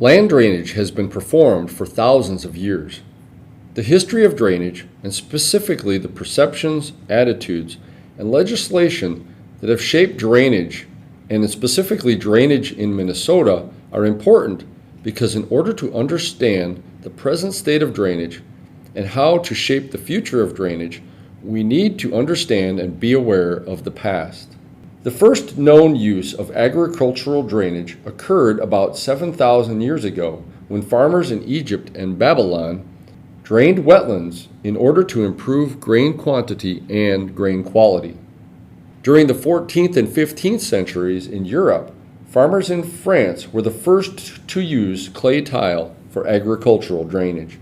Land drainage has been performed for thousands of years. The history of drainage, and specifically the perceptions, attitudes, and legislation that have shaped drainage, and specifically drainage in Minnesota, are important because in order to understand the present state of drainage and how to shape the future of drainage, we need to understand and be aware of the past. The first known use of agricultural drainage occurred about 7,000 years ago when farmers in Egypt and Babylon drained wetlands in order to improve grain quantity and grain quality. During the 14th and 15th centuries in Europe, farmers in France were the first to use clay tile for agricultural drainage.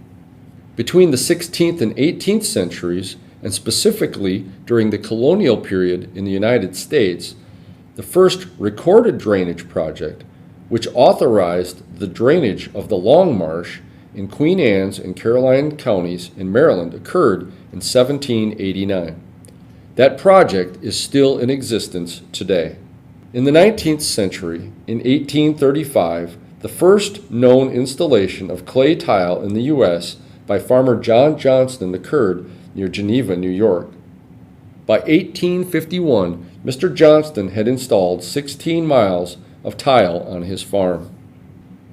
Between the 16th and 18th centuries, and specifically during the colonial period in the United States, the first recorded drainage project, which authorized the drainage of the Long Marsh in Queen Anne's and Caroline counties in Maryland, occurred in 1789. That project is still in existence today. In the 19th century, in 1835, the first known installation of clay tile in the U.S. by farmer John Johnston occurred near Geneva, New York. By 1851, Mr. Johnston had installed 16 miles of tile on his farm.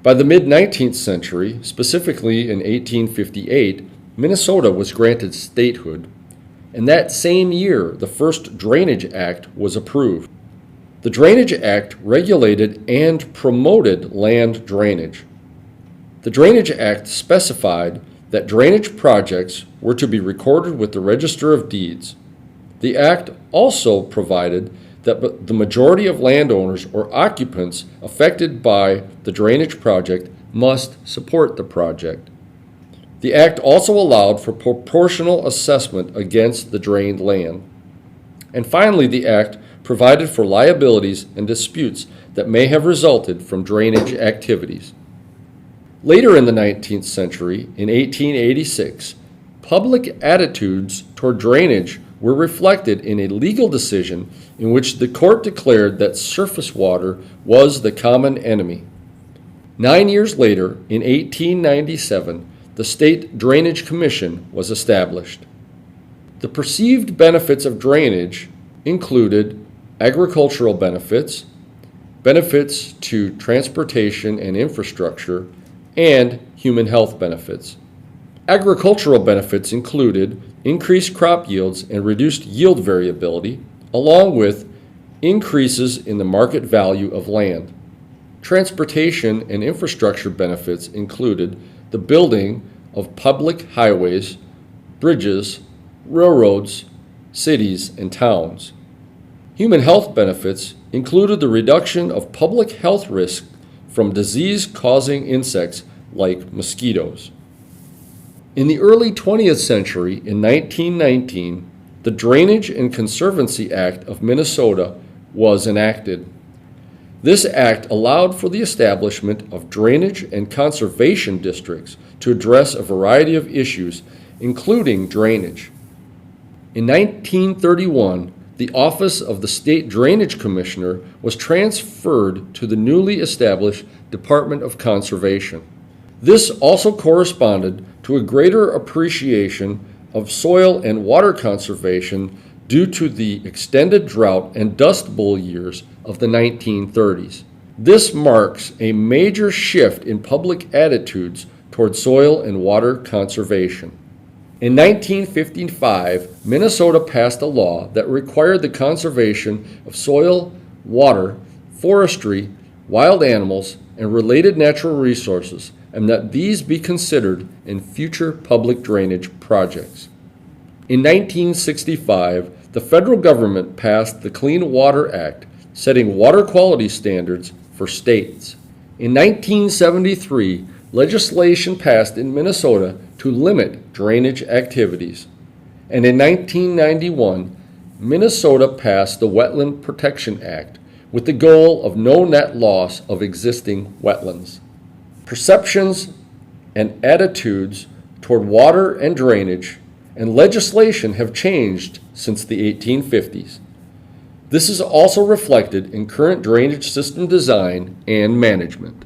By the mid-19th century, specifically in 1858, Minnesota was granted statehood, and that same year, the first Drainage Act was approved. The Drainage Act regulated and promoted land drainage. The Drainage Act specified that drainage projects were to be recorded with the Register of Deeds. The Act also provided that the majority of landowners or occupants affected by the drainage project must support the project. The Act also allowed for proportional assessment against the drained land. And finally, the Act provided for liabilities and disputes that may have resulted from drainage activities. Later in the 19th century, in 1886, public attitudes toward drainage were reflected in a legal decision in which the court declared that surface water was the common enemy. 9 years later, in 1897, the State Drainage Commission was established. The perceived benefits of drainage included agricultural benefits, benefits to transportation and infrastructure, and human health benefits. Agricultural benefits included increased crop yields and reduced yield variability, along with increases in the market value of land. Transportation and infrastructure benefits included the building of public highways, bridges, railroads, cities, and towns. Human health benefits included the reduction of public health risks from disease-causing insects like mosquitoes. In the early 20th century, in 1919, the Drainage and Conservancy Act of Minnesota was enacted. This act allowed for the establishment of drainage and conservation districts to address a variety of issues, including drainage. In 1931, the office of the State Drainage Commissioner was transferred to the newly established Department of Conservation. This also corresponded to a greater appreciation of soil and water conservation due to the extended drought and dust bowl years of the 1930s. This marks a major shift in public attitudes toward soil and water conservation. In 1955, Minnesota passed a law that required the conservation of soil, water, forestry, wild animals, and related natural resources, and that these be considered in future public drainage projects. In 1965, the federal government passed the Clean Water Act, setting water quality standards for states. In 1973, legislation passed in Minnesota to limit drainage activities. And in 1991, Minnesota passed the Wetland Protection Act with the goal of no net loss of existing wetlands. Perceptions and attitudes toward water and drainage and legislation have changed since the 1850s. This is also reflected in current drainage system design and management.